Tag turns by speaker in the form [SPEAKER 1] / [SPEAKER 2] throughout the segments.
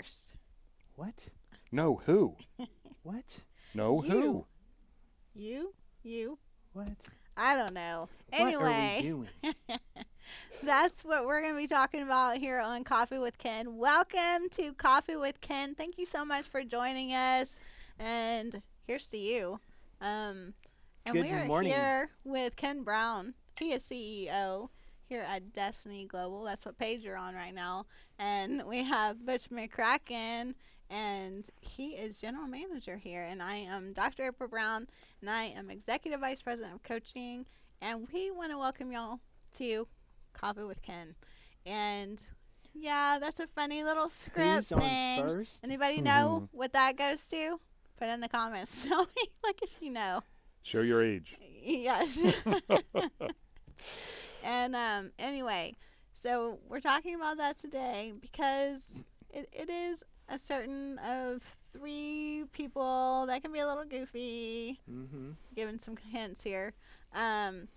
[SPEAKER 1] first.
[SPEAKER 2] What?
[SPEAKER 3] No, who?
[SPEAKER 2] What?
[SPEAKER 3] No, who?
[SPEAKER 1] You.
[SPEAKER 2] What?
[SPEAKER 1] I don't know.
[SPEAKER 2] What are we
[SPEAKER 1] Anyway,
[SPEAKER 2] doing?
[SPEAKER 1] that's what we're going to be talking about here on Coffee with Ken. Welcome to Coffee with Ken. Thank you so much for joining us. And here's to you. And
[SPEAKER 2] Good
[SPEAKER 1] we are
[SPEAKER 2] morning.
[SPEAKER 1] here with Ken Brown. He is CEO here at Destiny Global. That's what page you're on right now. And we have Butch McCracken, and he is general manager here. And I am Dr. April Brown, and I am executive vice president of coaching. And we want to welcome y'all to Coffee with Ken. And yeah, that's a funny little script
[SPEAKER 2] Who's on
[SPEAKER 1] thing.
[SPEAKER 2] first?
[SPEAKER 1] Anybody know what that goes to? Put it in the comments. Tell me, like, if you know.
[SPEAKER 3] Show your age.
[SPEAKER 1] Yes. And anyway, so we're talking about that today because it is a certain of 3 people that can be a little goofy.
[SPEAKER 2] Mm-hmm.
[SPEAKER 1] Giving some hints here. And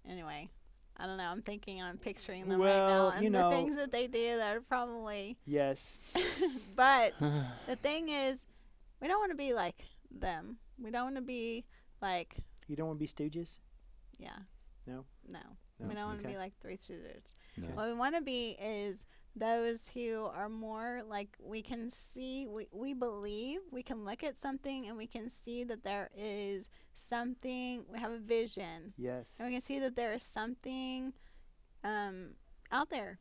[SPEAKER 1] anyway, I don't know. I'm thinking, I'm picturing them right now,
[SPEAKER 2] Well,
[SPEAKER 1] and
[SPEAKER 2] you
[SPEAKER 1] the
[SPEAKER 2] know-
[SPEAKER 1] things that they do that are probably.
[SPEAKER 2] Yes.
[SPEAKER 1] But the thing is, we don't want to be like them. We don't want to be like,
[SPEAKER 2] You don't want to be stooges?
[SPEAKER 1] yeah.
[SPEAKER 2] No?
[SPEAKER 1] No.
[SPEAKER 2] No?
[SPEAKER 1] We don't want to
[SPEAKER 2] Okay.
[SPEAKER 1] be like 3 Stooges.
[SPEAKER 3] No.
[SPEAKER 1] What we want to be is those who are more like, we can see, we believe, we can look at something and we can see that there is something, we have a vision,
[SPEAKER 2] Yes.
[SPEAKER 1] and we can see that there is something out there,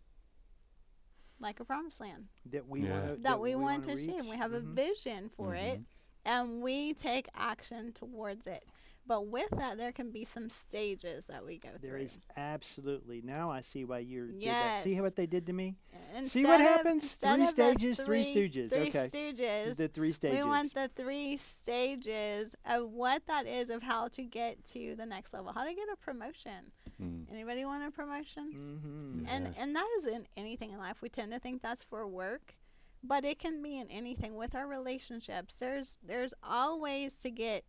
[SPEAKER 1] like a promised land,
[SPEAKER 2] That we
[SPEAKER 3] Yeah.
[SPEAKER 2] want
[SPEAKER 1] that we want to
[SPEAKER 2] reach.
[SPEAKER 1] achieve. We have a
[SPEAKER 2] Mhm.
[SPEAKER 1] vision for it, and we take action towards it. But with that, there can be some stages that we go
[SPEAKER 2] There
[SPEAKER 1] through.
[SPEAKER 2] is absolutely. Now I see why you did that.
[SPEAKER 1] Yes.
[SPEAKER 2] See what they did to me?
[SPEAKER 1] Instead
[SPEAKER 2] See what
[SPEAKER 1] of-
[SPEAKER 2] happens?
[SPEAKER 1] instead
[SPEAKER 2] 3
[SPEAKER 1] of the
[SPEAKER 2] stages, 3 stooges.
[SPEAKER 1] Three
[SPEAKER 2] Okay.
[SPEAKER 1] Stooges.
[SPEAKER 2] The 3 stages.
[SPEAKER 1] We want the 3 stages of what that is, of how to get to the next level, how to get a promotion.
[SPEAKER 3] Mm.
[SPEAKER 1] Anybody want a promotion?
[SPEAKER 2] Mm-hmm.
[SPEAKER 3] Yeah.
[SPEAKER 1] And that is in anything in life. We tend to think that's for work, but it can be in anything with our relationships. There's always to get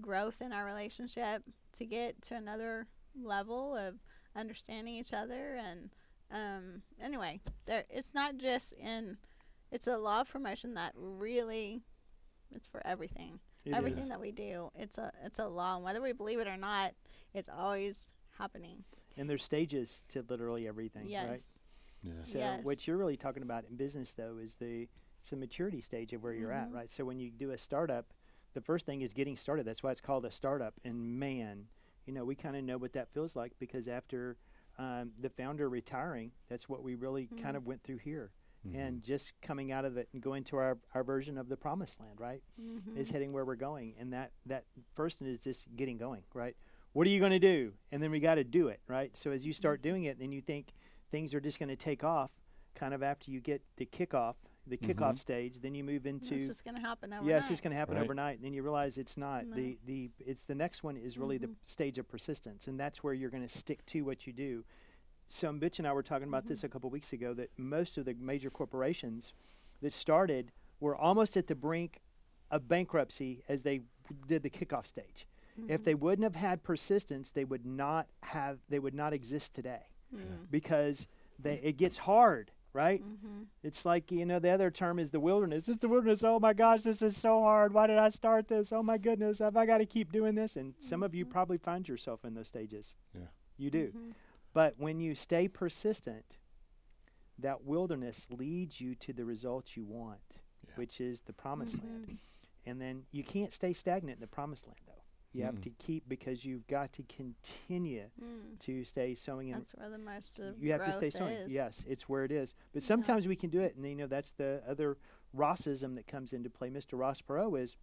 [SPEAKER 1] growth in our relationship, to get to another level of understanding each other. And anyway, it's not just in, it's a law of promotion that really, it's for everything. Everything that we do, it's a law, and whether we believe it or not, it's always happening.
[SPEAKER 2] And there's stages to literally everything,
[SPEAKER 1] Yes.
[SPEAKER 2] right?
[SPEAKER 3] Yeah.
[SPEAKER 2] So
[SPEAKER 1] Yes.
[SPEAKER 2] what you're really talking about in business, though, is it's the maturity stage of where you're at,
[SPEAKER 1] Mhm.
[SPEAKER 2] right? So when you do a startup, the first thing is getting started. That's why it's called a startup. And man, we kind of know what that feels like, because after the founder retiring, that's what we really kind of went through here. And just coming out of it and going to our version of the promised land, right, is heading where we're going. And that first is just getting going, right? What are you going to do? And then we got to do it, right? So as you start doing it, then you think things are just going to take off kind of after you get the kickoff stage. Then you move into
[SPEAKER 1] It's just going to happen overnight.
[SPEAKER 2] yeah, it's just going to happen
[SPEAKER 3] Right.
[SPEAKER 2] overnight. And then you realize it's not.
[SPEAKER 1] No.
[SPEAKER 2] It's the next one is really the stage of persistence, and that's where you're going to stick to what you do. So Bitch and I were talking about this a couple weeks ago, that most of the major corporations that started were almost at the brink of bankruptcy as they did the kickoff stage. If they wouldn't have had persistence, they would not exist today, because it gets hard, right? It's like, the other term is the wilderness. It's the wilderness. Oh my gosh, this is so hard. Why did I start this? Oh my goodness, have I got to keep doing this? And some of you probably find yourself in those stages.
[SPEAKER 3] Yeah.
[SPEAKER 2] You do. But when you stay persistent, that wilderness leads you to the results you want, which is the promised land. And then you can't stay stagnant in the promised land, though. You have to keep, because you've got to continue to stay sowing in.
[SPEAKER 1] That's where the most of
[SPEAKER 2] You have to stay
[SPEAKER 1] growth
[SPEAKER 2] sowing.
[SPEAKER 1] is.
[SPEAKER 2] Yes, it's where it is. But sometimes we can do it, and that's the other Rossism that comes into play. Mr. Ross Perot is,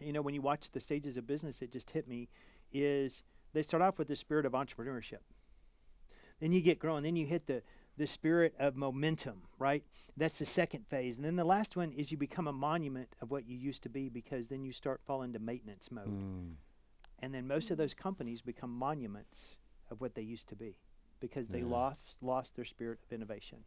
[SPEAKER 2] when you watch the stages of business, it just hit me, is they start off with the spirit of entrepreneurship. Then you get growing. Then you hit the spirit of momentum, right? That's the second phase. And then the last one is you become a monument of what you used to be, because then you start falling into maintenance mode. And then most of those companies become monuments of what they used to be, because they lost their spirit of innovation.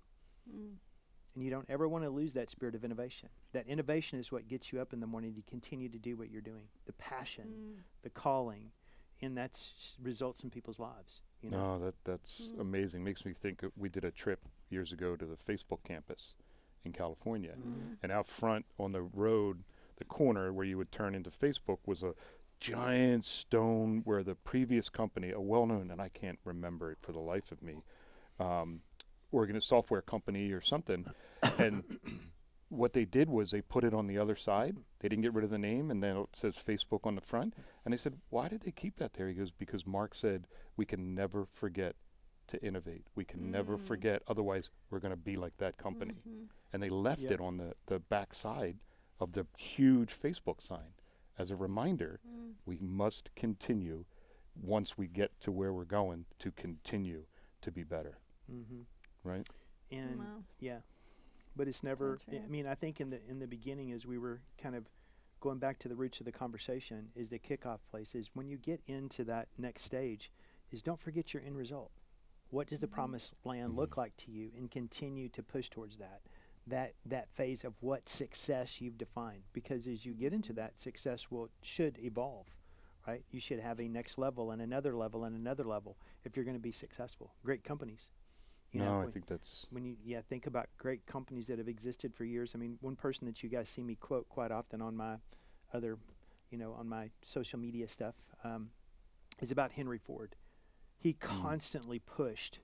[SPEAKER 2] And you don't ever want to lose that spirit of innovation. That innovation is what gets you up in the morning to continue to do what you're doing. The passion, the calling, and that results in people's lives.
[SPEAKER 3] No, that's amazing. Makes me think we did a trip years ago to the Facebook campus, in California.
[SPEAKER 1] Mm.
[SPEAKER 3] And out front on the road, the corner where you would turn into Facebook was a giant stone where the previous company, a well-known, and I can't remember it for the life of me, software company or something, and what they did was they put it on the other side. They didn't get rid of the name, and then it says Facebook on the front. And they said, why did they keep that there? He goes, because Mark said, we can never forget to innovate. We can never forget, otherwise we're going to be like that company.
[SPEAKER 1] Mhm.
[SPEAKER 3] And they left
[SPEAKER 2] Yep.
[SPEAKER 3] it on the back side of the huge Facebook sign as a reminder,
[SPEAKER 1] Mm.
[SPEAKER 3] we must continue, once we get to where we're going, to continue to be better,
[SPEAKER 2] Mm-hmm.
[SPEAKER 3] right?
[SPEAKER 2] And
[SPEAKER 1] Wow.
[SPEAKER 2] yeah, but it's never.
[SPEAKER 1] true.
[SPEAKER 2] I mean, I think in the beginning, as we were kind of going back to the roots of the conversation, is the kickoff place. Is when you get into that next stage, is don't forget your end result. What does the
[SPEAKER 1] Mhm.
[SPEAKER 2] promised land look like to you, and continue to push towards that. That phase of what success you've defined, because as you get into that, success should evolve, right? You should have a next level and another level and another level if you're going to be successful. Great companies. You know,
[SPEAKER 3] I
[SPEAKER 2] when-
[SPEAKER 3] think that's,
[SPEAKER 2] when you think about great companies that have existed for years. I mean, one person that you guys see me quote quite often on my other, on my social media stuff, is about Henry Ford. He constantly pushed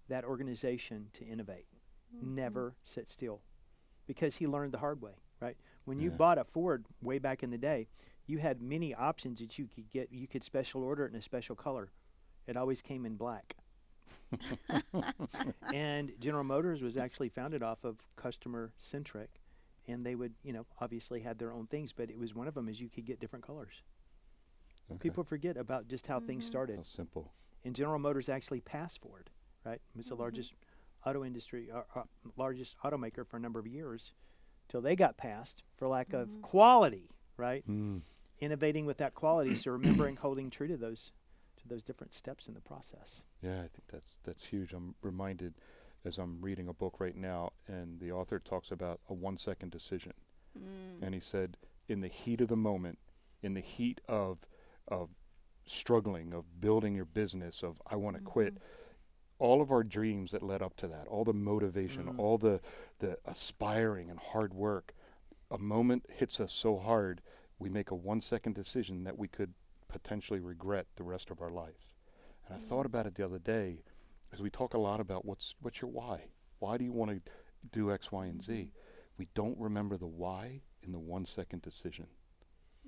[SPEAKER 2] that organization to innovate, never sit still, because he learned the hard way, right? When you
[SPEAKER 3] Yeah.
[SPEAKER 2] bought a Ford way back in the day, you had many options that you could get. You could special order it in a special color. It always came in black. And General Motors was actually founded off of customer centric, and they would, obviously had their own things, but it was one of them is you could get different colors.
[SPEAKER 3] okay.
[SPEAKER 2] People forget about just how things
[SPEAKER 1] Mhm.
[SPEAKER 2] started.
[SPEAKER 3] How simple.
[SPEAKER 2] And General Motors actually passed Ford, right? It was the
[SPEAKER 1] Mhm.
[SPEAKER 2] largest auto industry, largest automaker for a number of years, till they got passed for lack of
[SPEAKER 1] Mhm.
[SPEAKER 2] quality, right?
[SPEAKER 3] Mm.
[SPEAKER 2] Innovating with that quality, so remembering holding true to those different steps in the process.
[SPEAKER 3] Yeah, I think that's huge. I'm reminded as I'm reading a book right now, and the author talks about a 1-second decision.
[SPEAKER 1] Mm.
[SPEAKER 3] And he said, in the heat of the moment, in the heat of struggling, of building your business, of I want to quit,
[SPEAKER 1] Mhm.
[SPEAKER 3] all of our dreams that led up to that, all the motivation,
[SPEAKER 2] Mm.
[SPEAKER 3] all the aspiring and hard work, a moment hits us so hard, we make a 1-second decision that we could potentially regret the rest of our life. And I thought about it the other day, as we talk a lot about what's your why? Why do you want to do X, Y, and Z? We don't remember the why in the 1-second decision.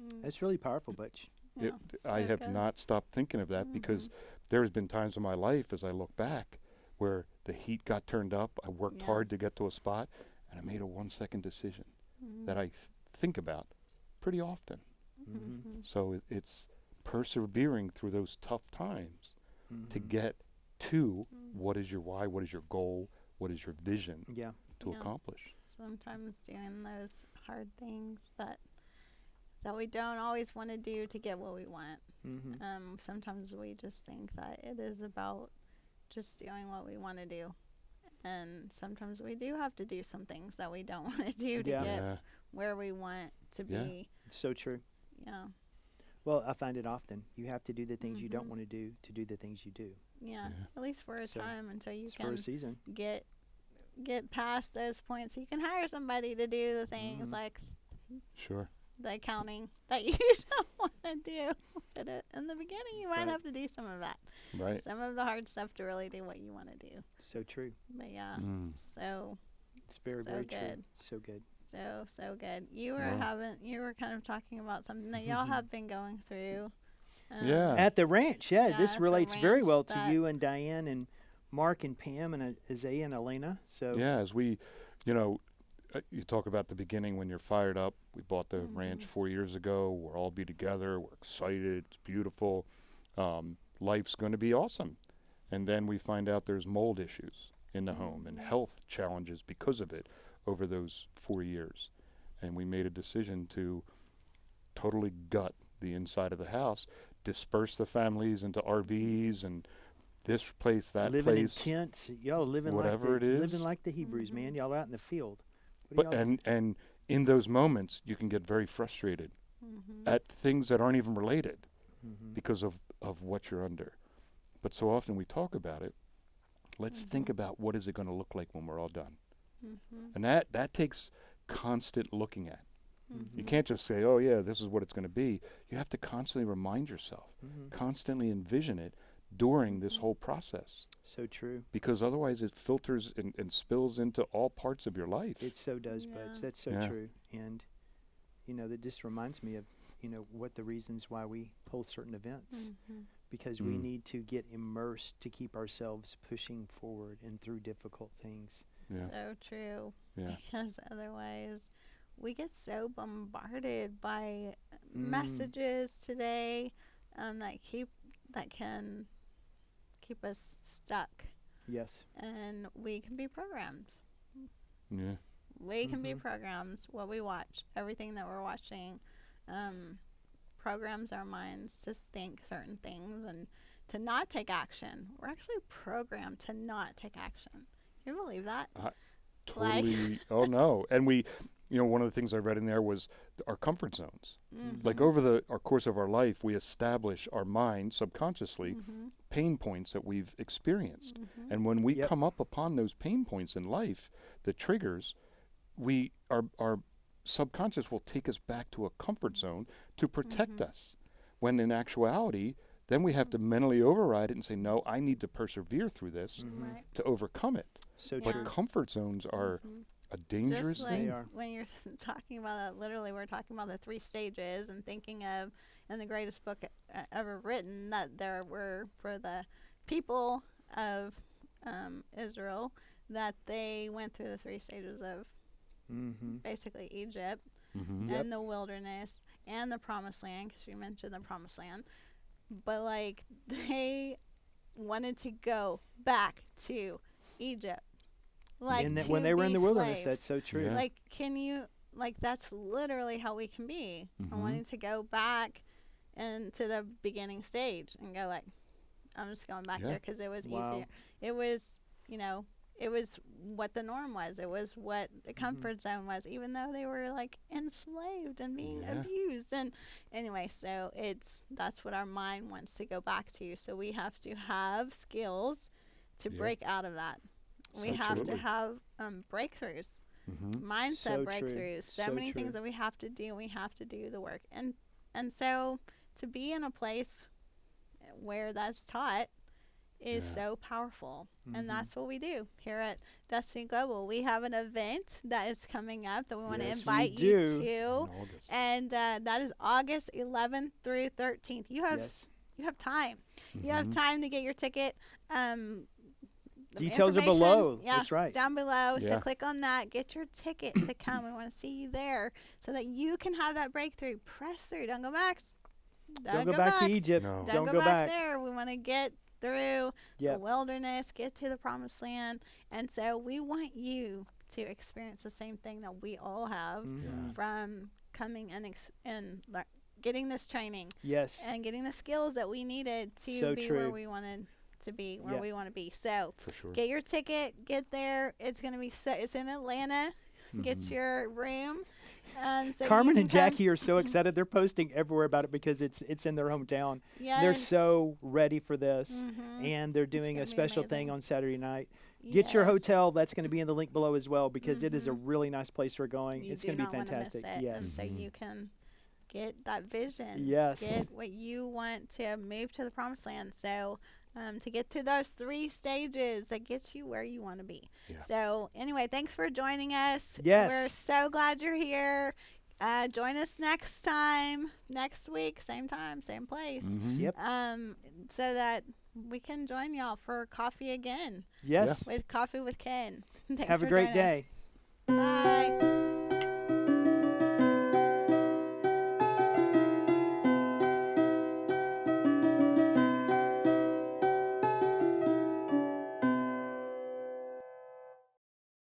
[SPEAKER 1] Mm.
[SPEAKER 2] That's really powerful, Butch.
[SPEAKER 1] Yeah,
[SPEAKER 3] I
[SPEAKER 1] so
[SPEAKER 3] have
[SPEAKER 1] good.
[SPEAKER 3] not stopped thinking of that because there has been times in my life as I look back where the heat got turned up, I worked
[SPEAKER 1] Yeah.
[SPEAKER 3] hard to get to a spot, and I made a 1-second decision
[SPEAKER 1] Mhm.
[SPEAKER 3] that I think about pretty often.
[SPEAKER 2] Mhm.
[SPEAKER 3] So it's persevering through those tough times to
[SPEAKER 2] Mhm.
[SPEAKER 3] get to
[SPEAKER 1] Mm.
[SPEAKER 3] what is your why, what is your goal, what is your vision
[SPEAKER 2] Yeah.
[SPEAKER 3] to
[SPEAKER 1] Yeah.
[SPEAKER 3] accomplish.
[SPEAKER 1] Sometimes doing those hard things that we don't always want to do to get what we want.
[SPEAKER 2] Mm-hmm.
[SPEAKER 1] Sometimes we just think that it is about just doing what we want to do. And sometimes we do have to do some things that we don't want to do to
[SPEAKER 2] Yeah.
[SPEAKER 1] get
[SPEAKER 3] Yeah.
[SPEAKER 1] where we want to
[SPEAKER 3] Yeah.
[SPEAKER 1] be.
[SPEAKER 2] It's so true.
[SPEAKER 1] Yeah.
[SPEAKER 2] Well, I find it often. You have to do the things you don't
[SPEAKER 1] Mhm.
[SPEAKER 2] want to do the things you do.
[SPEAKER 1] Yeah.
[SPEAKER 3] Yeah.
[SPEAKER 1] At least for a
[SPEAKER 2] So,
[SPEAKER 1] time until you
[SPEAKER 2] It's for
[SPEAKER 1] can
[SPEAKER 2] a season.
[SPEAKER 1] get past those points. You can hire somebody to do the things
[SPEAKER 2] Mhm.
[SPEAKER 1] like
[SPEAKER 3] Sure.
[SPEAKER 1] the accounting that you don't want to do. But in the beginning, you might
[SPEAKER 2] Right.
[SPEAKER 1] have to do some of that.
[SPEAKER 3] Right.
[SPEAKER 1] Some of the hard stuff to really do what you want to do.
[SPEAKER 2] So true.
[SPEAKER 1] But yeah,
[SPEAKER 3] Mm.
[SPEAKER 1] so
[SPEAKER 2] It's very,
[SPEAKER 1] So
[SPEAKER 2] very true.
[SPEAKER 1] good.
[SPEAKER 2] So good.
[SPEAKER 1] so good. You were
[SPEAKER 3] Wow.
[SPEAKER 1] you were kind of talking about something that y'all have been going through.
[SPEAKER 3] Yeah.
[SPEAKER 2] At the ranch, yeah.
[SPEAKER 1] Yeah,
[SPEAKER 2] this
[SPEAKER 1] at the
[SPEAKER 2] relates very
[SPEAKER 1] ranch
[SPEAKER 2] well to
[SPEAKER 1] that-
[SPEAKER 2] you and Diane and Mark and Pam and Isaiah and Elena. So
[SPEAKER 3] Yeah, as we, you talk about the beginning when you're fired up. We bought the ranch 4 years ago. We'll all be together. We're excited. It's beautiful. Life's going to be awesome. And then we find out there's mold issues in the home and health challenges because of it over those 4 years. And we made a decision to totally gut the inside of the house, disperse the families into RVs and this place, that
[SPEAKER 2] living
[SPEAKER 3] place.
[SPEAKER 2] in tents, y'all living
[SPEAKER 3] whatever
[SPEAKER 2] like the,
[SPEAKER 3] it is.
[SPEAKER 2] living like the Hebrews,
[SPEAKER 1] Mhm.
[SPEAKER 2] man. Y'all out in the field. What do
[SPEAKER 3] But
[SPEAKER 2] y'all do?
[SPEAKER 3] and in those moments, you can get very frustrated at things that aren't even related
[SPEAKER 2] Mhm.
[SPEAKER 3] because of what you're under. But so often we talk about it. Let's think about what is it going to look like when we're all done.
[SPEAKER 1] Mm-hmm.
[SPEAKER 3] And that takes constant looking at.
[SPEAKER 1] Mm-hmm.
[SPEAKER 3] You can't just say, oh, yeah, this is what it's going to be. You have to constantly remind yourself, constantly envision it during this whole process.
[SPEAKER 2] So true.
[SPEAKER 3] Because otherwise it filters and spills into all parts of your life.
[SPEAKER 2] It so does,
[SPEAKER 1] Yeah.
[SPEAKER 2] Budge. That's so
[SPEAKER 3] Yeah.
[SPEAKER 2] true. And, that just reminds me of, what the reasons why we hold certain events.
[SPEAKER 1] Mm-hmm.
[SPEAKER 2] Because we
[SPEAKER 3] Mm.
[SPEAKER 2] need to get immersed to keep ourselves pushing forward and through difficult things.
[SPEAKER 3] Yeah.
[SPEAKER 1] So true.
[SPEAKER 3] Yeah.
[SPEAKER 1] Because otherwise, we get so bombarded by
[SPEAKER 2] Mm.
[SPEAKER 1] messages today that can keep us stuck,
[SPEAKER 2] Yes.
[SPEAKER 1] and we can be programmed.
[SPEAKER 3] Yeah.
[SPEAKER 1] We can be
[SPEAKER 2] Mhm.
[SPEAKER 1] programmed. What we watch, everything that we're watching, programs our minds to think certain things and to not take action. We're actually programmed to not take action. Can you believe that?
[SPEAKER 3] Totally. Oh, no. And one of the things I read in there was our comfort zones.
[SPEAKER 1] Mm-hmm.
[SPEAKER 3] Like over our course of our life, we establish our mind subconsciously
[SPEAKER 1] Mm-hmm.
[SPEAKER 3] pain points that we've experienced.
[SPEAKER 1] Mm-hmm.
[SPEAKER 3] And when we
[SPEAKER 2] Yep.
[SPEAKER 3] come up upon those pain points in life, the triggers, our subconscious will take us back to a comfort zone to protect
[SPEAKER 1] Mhm.
[SPEAKER 3] us. When in actuality, then we have to mentally override it and say, no, I need to persevere through this
[SPEAKER 2] Mhm.
[SPEAKER 1] Right.
[SPEAKER 3] to overcome it.
[SPEAKER 2] So
[SPEAKER 1] Yeah.
[SPEAKER 2] true.
[SPEAKER 3] But comfort zones are
[SPEAKER 1] Mhm.
[SPEAKER 3] a dangerous
[SPEAKER 1] Just like
[SPEAKER 3] thing.
[SPEAKER 2] They are.
[SPEAKER 1] when you're talking about that, literally we're talking about the 3 stages and thinking of in the greatest book ever written that there were for the people of Israel, that they went through the 3 stages of
[SPEAKER 2] Mm-hmm.
[SPEAKER 1] basically Egypt
[SPEAKER 3] Mm-hmm.
[SPEAKER 2] Yep.
[SPEAKER 1] and the wilderness and the promised land, because you mentioned the promised land. But like they wanted to go back to Egypt, like
[SPEAKER 2] And
[SPEAKER 1] to
[SPEAKER 2] when they were in
[SPEAKER 1] be
[SPEAKER 2] the wilderness,
[SPEAKER 1] slaves.
[SPEAKER 2] that's so true.
[SPEAKER 3] Yeah.
[SPEAKER 1] Like, can you, like, that's literally how we can be. I
[SPEAKER 3] Mhm.
[SPEAKER 1] wanting to go back into the beginning stage and go, like, I'm just going back
[SPEAKER 3] Yeah.
[SPEAKER 1] there because it was
[SPEAKER 2] Wow.
[SPEAKER 1] easier. It was, it was what the norm was. It was what the comfort zone was, even though they were, like, enslaved and being
[SPEAKER 3] Yeah.
[SPEAKER 1] abused. And anyway, so that's what our mind wants to go back to. So we have to have skills to
[SPEAKER 3] Yeah.
[SPEAKER 1] break out of that. We have to
[SPEAKER 3] Absolutely.
[SPEAKER 1] have breakthroughs,
[SPEAKER 3] Mm-hmm.
[SPEAKER 1] mindset
[SPEAKER 2] So true.
[SPEAKER 1] breakthroughs. So,
[SPEAKER 2] So
[SPEAKER 1] many
[SPEAKER 2] true.
[SPEAKER 1] things that we have to do. We have to do the work, and so to be in a place where that's taught is
[SPEAKER 3] Yeah.
[SPEAKER 1] so powerful.
[SPEAKER 2] Mhm.
[SPEAKER 1] And that's what we do here at Destiny Global. We have an event that is coming up that we want to
[SPEAKER 2] Yes, we
[SPEAKER 1] invite you
[SPEAKER 2] do.
[SPEAKER 1] to,
[SPEAKER 3] In August.
[SPEAKER 1] and that is August 11th through 13th. You have
[SPEAKER 2] Yes.
[SPEAKER 1] time. You have
[SPEAKER 3] Mhm.
[SPEAKER 1] time to get your ticket. The
[SPEAKER 2] Details are
[SPEAKER 1] information,
[SPEAKER 2] below.
[SPEAKER 1] Yeah,
[SPEAKER 2] That's right.
[SPEAKER 1] it's down below. So
[SPEAKER 3] Yeah.
[SPEAKER 1] click on that. Get your ticket to come. We want to see you there so that you can have that breakthrough. Press through. Don't go back.
[SPEAKER 2] Don't go back to Egypt.
[SPEAKER 3] No.
[SPEAKER 1] Don't
[SPEAKER 2] Don't
[SPEAKER 1] go
[SPEAKER 2] go
[SPEAKER 1] back
[SPEAKER 2] back.
[SPEAKER 1] there. We want to get through the
[SPEAKER 2] Yep.
[SPEAKER 1] wilderness, get to the promised land. And so we want you to experience the same thing that we all have
[SPEAKER 2] Mhm.
[SPEAKER 1] from coming and getting this training
[SPEAKER 2] Yes.
[SPEAKER 1] and getting the skills that we needed to
[SPEAKER 2] So
[SPEAKER 1] be where
[SPEAKER 2] true.
[SPEAKER 1] we wanted to be, where
[SPEAKER 2] Yeah.
[SPEAKER 1] we want to be. So
[SPEAKER 3] For sure.
[SPEAKER 1] get your ticket, get there. It's going to be it's in Atlanta. Get
[SPEAKER 3] Mhm.
[SPEAKER 1] your room. So you
[SPEAKER 2] Carmen
[SPEAKER 1] can
[SPEAKER 2] and
[SPEAKER 1] come-
[SPEAKER 2] Jackie are so excited. They're posting everywhere about it because it's in their hometown. They're
[SPEAKER 1] Yes.
[SPEAKER 2] so ready for this.
[SPEAKER 1] Mhm.
[SPEAKER 2] And they're doing
[SPEAKER 1] gonna
[SPEAKER 2] a
[SPEAKER 1] be
[SPEAKER 2] special thing
[SPEAKER 1] amazing.
[SPEAKER 2] on Saturday night. Get your
[SPEAKER 1] Yes.
[SPEAKER 2] hotel. That's going to be in the link below as well because it is a
[SPEAKER 1] Mhm.
[SPEAKER 2] really nice place we're going.
[SPEAKER 1] You
[SPEAKER 2] It's
[SPEAKER 1] do
[SPEAKER 2] going to be
[SPEAKER 1] not wanna miss
[SPEAKER 2] fantastic.
[SPEAKER 1] it. And
[SPEAKER 2] Yes.
[SPEAKER 1] so
[SPEAKER 3] Mhm.
[SPEAKER 1] you can get that vision.
[SPEAKER 2] Yes.
[SPEAKER 1] Get what you want to move to the promised land. So to get through those 3 stages that gets you where you want to be.
[SPEAKER 3] Yeah.
[SPEAKER 1] So anyway, thanks for joining us.
[SPEAKER 2] Yes.
[SPEAKER 1] We're so glad you're here. Join us next week, same time, same place.
[SPEAKER 3] Mhm.
[SPEAKER 2] Yep.
[SPEAKER 1] So that we can join y'all for coffee again
[SPEAKER 2] Yes.
[SPEAKER 1] with Coffee with Ken. Thanks
[SPEAKER 2] Have a
[SPEAKER 1] for
[SPEAKER 2] great
[SPEAKER 1] joining us.
[SPEAKER 2] day.
[SPEAKER 1] Bye.